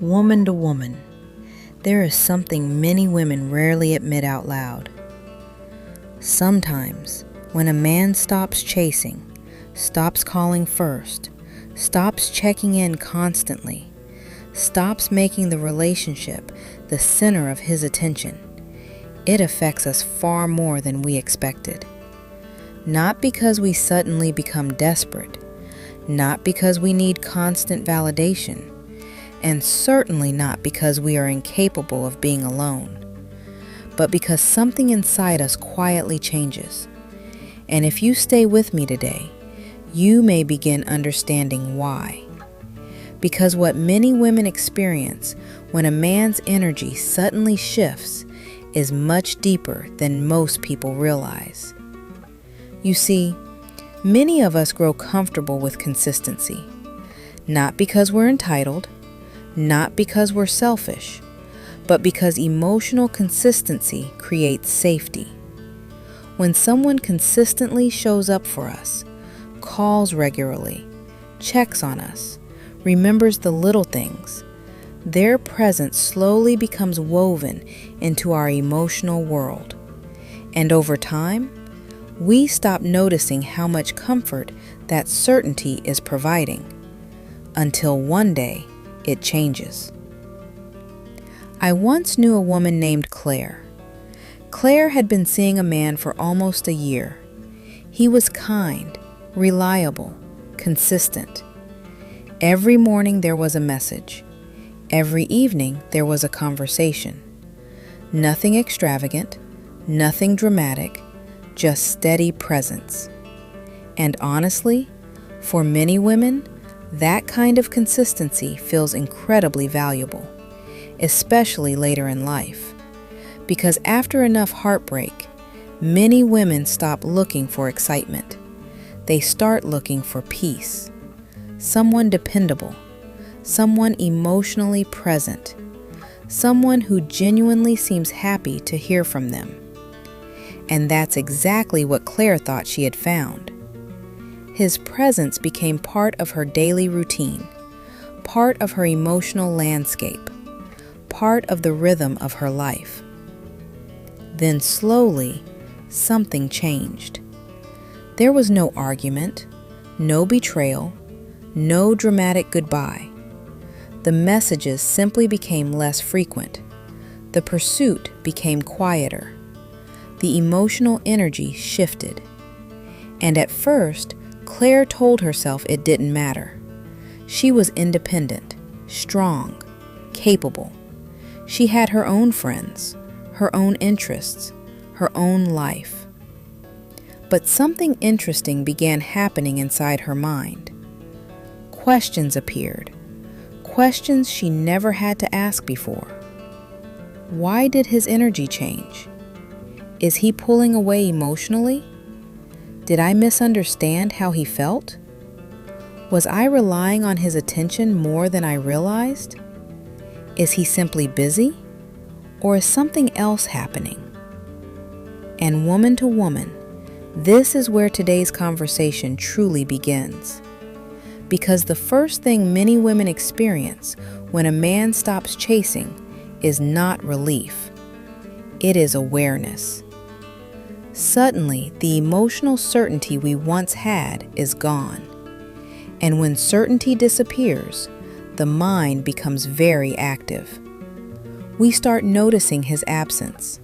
Woman to woman, there is something many women rarely admit out loud. Sometimes, when a man stops chasing, stops calling first, stops checking in constantly, stops making the relationship the center of his attention, it affects us far more than we expected. Not because we suddenly become desperate, not because we need constant validation, and certainly not because we are incapable of being alone, but because something inside us quietly changes. And if you stay with me today, you may begin understanding why. Because what many women experience when a man's energy suddenly shifts is much deeper than most people realize. You see, many of us grow comfortable with consistency, not because we're entitled, not because we're selfish, but because emotional consistency creates safety. When someone consistently shows up for us, calls regularly, checks on us, remembers the little things, their presence slowly becomes woven into our emotional world. And over time, we stop noticing how much comfort that certainty is providing, until one day it changes. I once knew a woman named Claire. Claire had been seeing a man for almost a year. He was kind, reliable, consistent. Every morning there was a message. Every evening there was a conversation. Nothing extravagant, nothing dramatic, just steady presence. And honestly, for many women, that kind of consistency feels incredibly valuable, especially later in life. Because after enough heartbreak, many women stop looking for excitement. They start looking for peace. Someone dependable, someone emotionally present, someone who genuinely seems happy to hear from them. And that's exactly what Claire thought she had found. His presence became part of her daily routine, part of her emotional landscape, part of the rhythm of her life. Then slowly, something changed. There was no argument, no betrayal, no dramatic goodbye. The messages simply became less frequent. The pursuit became quieter. The emotional energy shifted. And at first, Claire told herself it didn't matter. She was independent, strong, capable. She had her own friends, her own interests, her own life. But something interesting began happening inside her mind. Questions appeared, questions she never had to ask before. Why did his energy change? Is he pulling away emotionally? Did I misunderstand how he felt? Was I relying on his attention more than I realized? Is he simply busy? Or is something else happening? And woman to woman, this is where today's conversation truly begins. Because the first thing many women experience when a man stops chasing is not relief. It is awareness. Suddenly, the emotional certainty we once had is gone. And when certainty disappears, the mind becomes very active. We start noticing his absence.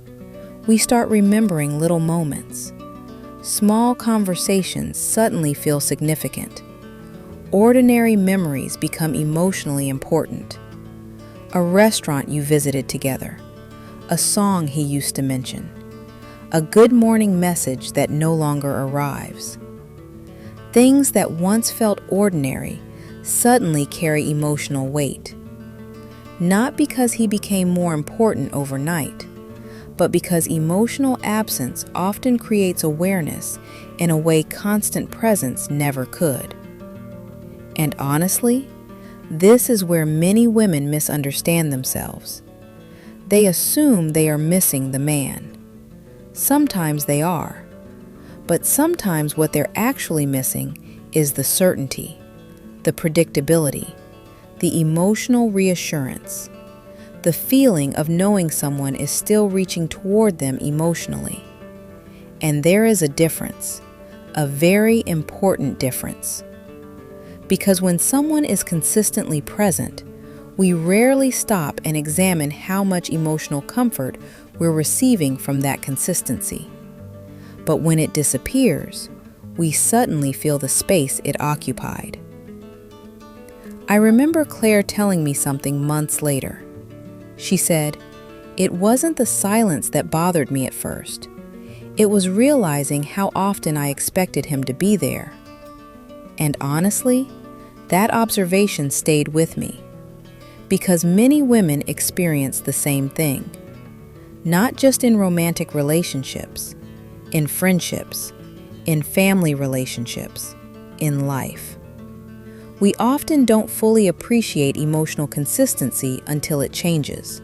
We start remembering little moments. Small conversations suddenly feel significant. Ordinary memories become emotionally important. A restaurant you visited together, a song he used to mention, a good morning message that no longer arrives. Things that once felt ordinary suddenly carry emotional weight. Not because he became more important overnight, but because emotional absence often creates awareness in a way constant presence never could. And honestly, this is where many women misunderstand themselves. They assume they are missing the man. Sometimes they are, but sometimes what they're actually missing is the certainty, the predictability, the emotional reassurance, the feeling of knowing someone is still reaching toward them emotionally. And there is a difference, a very important difference. Because when someone is consistently present, we rarely stop and examine how much emotional comfort we're receiving from that consistency. But when it disappears, we suddenly feel the space it occupied. I remember Claire telling me something months later. She said, "It wasn't the silence that bothered me at first. It was realizing how often I expected him to be there." And honestly, that observation stayed with me, because many women experience the same thing, not just in romantic relationships, in friendships, in family relationships, in life. We often don't fully appreciate emotional consistency until it changes.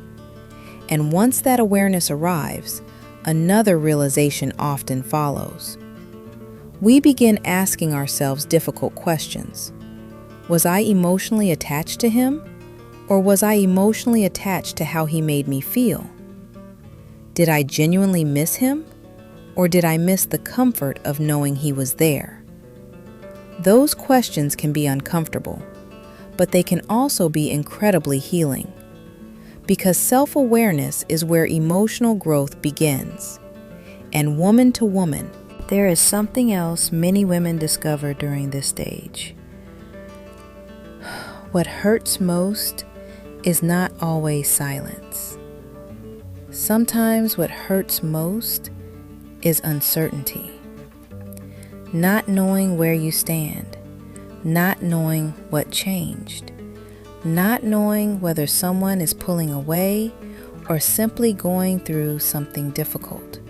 And once that awareness arrives, another realization often follows. We begin asking ourselves difficult questions. Was I emotionally attached to him? Or was I emotionally attached to how he made me feel? Did I genuinely miss him? Or did I miss the comfort of knowing he was there? Those questions can be uncomfortable, but they can also be incredibly healing. Because self-awareness is where emotional growth begins. And woman to woman, there is something else many women discover during this stage. What hurts most is not always silence. Sometimes what hurts most is uncertainty. Not knowing where you stand, not knowing what changed, not knowing whether someone is pulling away or simply going through something difficult.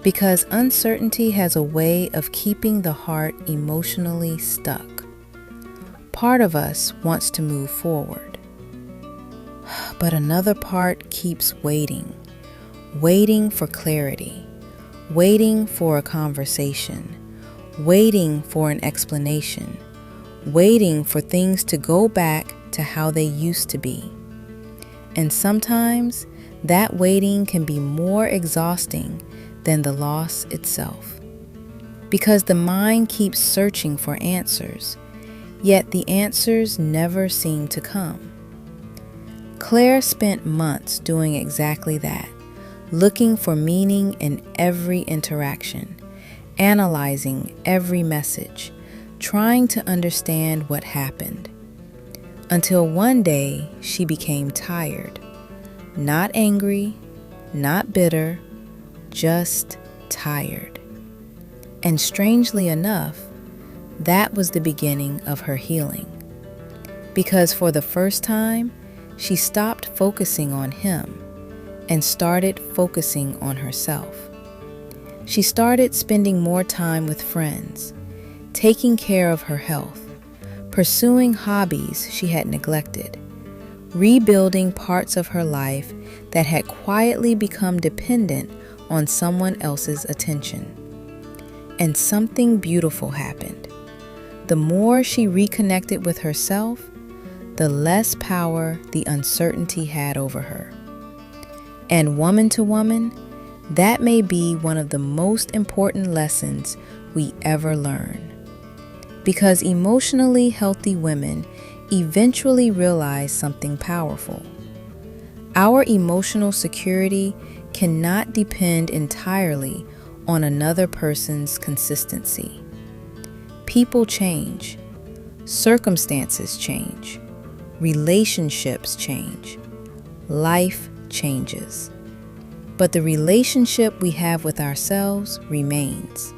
Because uncertainty has a way of keeping the heart emotionally stuck. Part of us wants to move forward, but another part keeps waiting, waiting for clarity, waiting for a conversation, waiting for an explanation, waiting for things to go back to how they used to be. And sometimes that waiting can be more exhausting than the loss itself. Because the mind keeps searching for answers, yet the answers never seem to come. Claire spent months doing exactly that, looking for meaning in every interaction, analyzing every message, trying to understand what happened. Until one day she became tired. Not angry, not bitter, just tired. And strangely enough, that was the beginning of her healing. Because for the first time, she stopped focusing on him and started focusing on herself. She started spending more time with friends, taking care of her health, pursuing hobbies she had neglected, rebuilding parts of her life that had quietly become dependent on someone else's attention. And something beautiful happened. The more she reconnected with herself, the less power the uncertainty had over her. And woman to woman, that may be one of the most important lessons we ever learn. Because emotionally healthy women eventually realize something powerful. Our emotional security cannot depend entirely on another person's consistency. People change, circumstances change, relationships change, life changes. But the relationship we have with ourselves remains.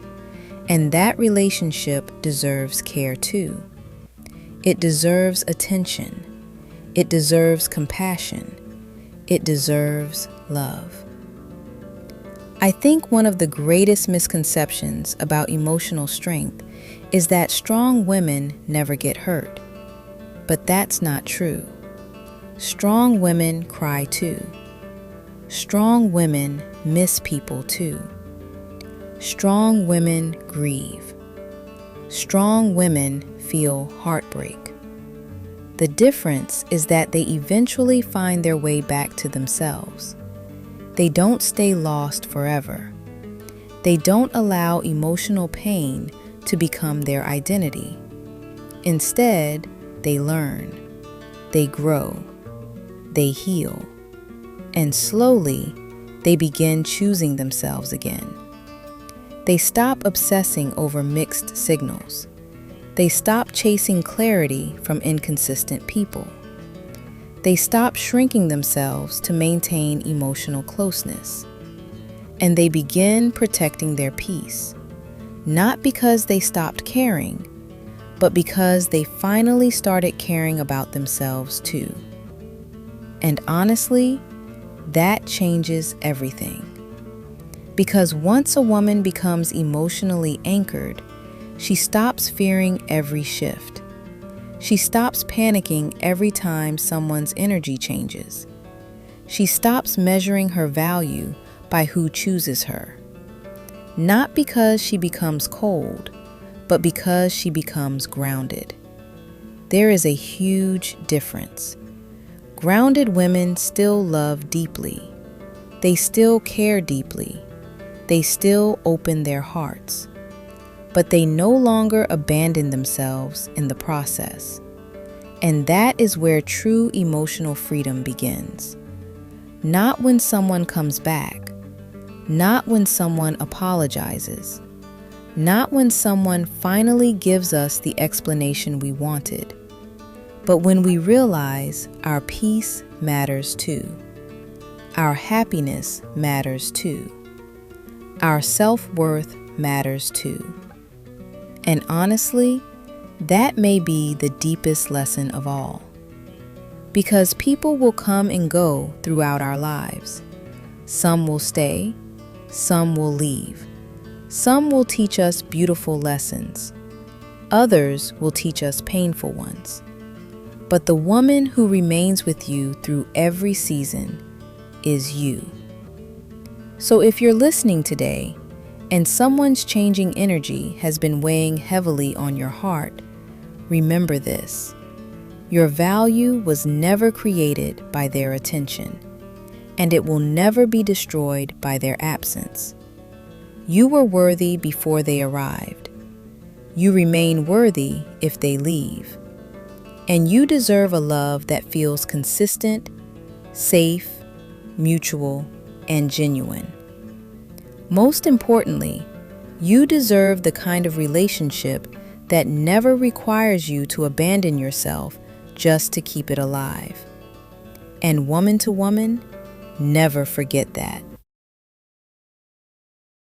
And that relationship deserves care too. It deserves attention. It deserves compassion. It deserves love. I think one of the greatest misconceptions about emotional strength is that strong women never get hurt. But that's not true. Strong women cry too. Strong women miss people too. Strong women grieve. Strong women feel heartbreak. The difference is that they eventually find their way back to themselves. They don't stay lost forever. They don't allow emotional pain to become their identity. Instead, they learn, they grow, they heal, and slowly they begin choosing themselves again. They stop obsessing over mixed signals. They stop chasing clarity from inconsistent people. They stop shrinking themselves to maintain emotional closeness. And they begin protecting their peace, not because they stopped caring, but because they finally started caring about themselves too. And honestly, that changes everything. Because once a woman becomes emotionally anchored, she stops fearing every shift. She stops panicking every time someone's energy changes. She stops measuring her value by who chooses her. Not because she becomes cold, but because she becomes grounded. There is a huge difference. Grounded women still love deeply. They still care deeply. They still open their hearts. But they no longer abandon themselves in the process. And that is where true emotional freedom begins. Not when someone comes back. Not when someone apologizes. Not when someone finally gives us the explanation we wanted. But when we realize our peace matters too. Our happiness matters too. Our self-worth matters too. And honestly, that may be the deepest lesson of all. Because people will come and go throughout our lives. Some will stay, some will leave. Some will teach us beautiful lessons. Others will teach us painful ones. But the woman who remains with you through every season is you. So if you're listening today, and someone's changing energy has been weighing heavily on your heart, remember this. Your value was never created by their attention, and it will never be destroyed by their absence. You were worthy before they arrived. You remain worthy if they leave. And you deserve a love that feels consistent, safe, mutual, and genuine. Most importantly, you deserve the kind of relationship that never requires you to abandon yourself just to keep it alive. And woman to woman, never forget that.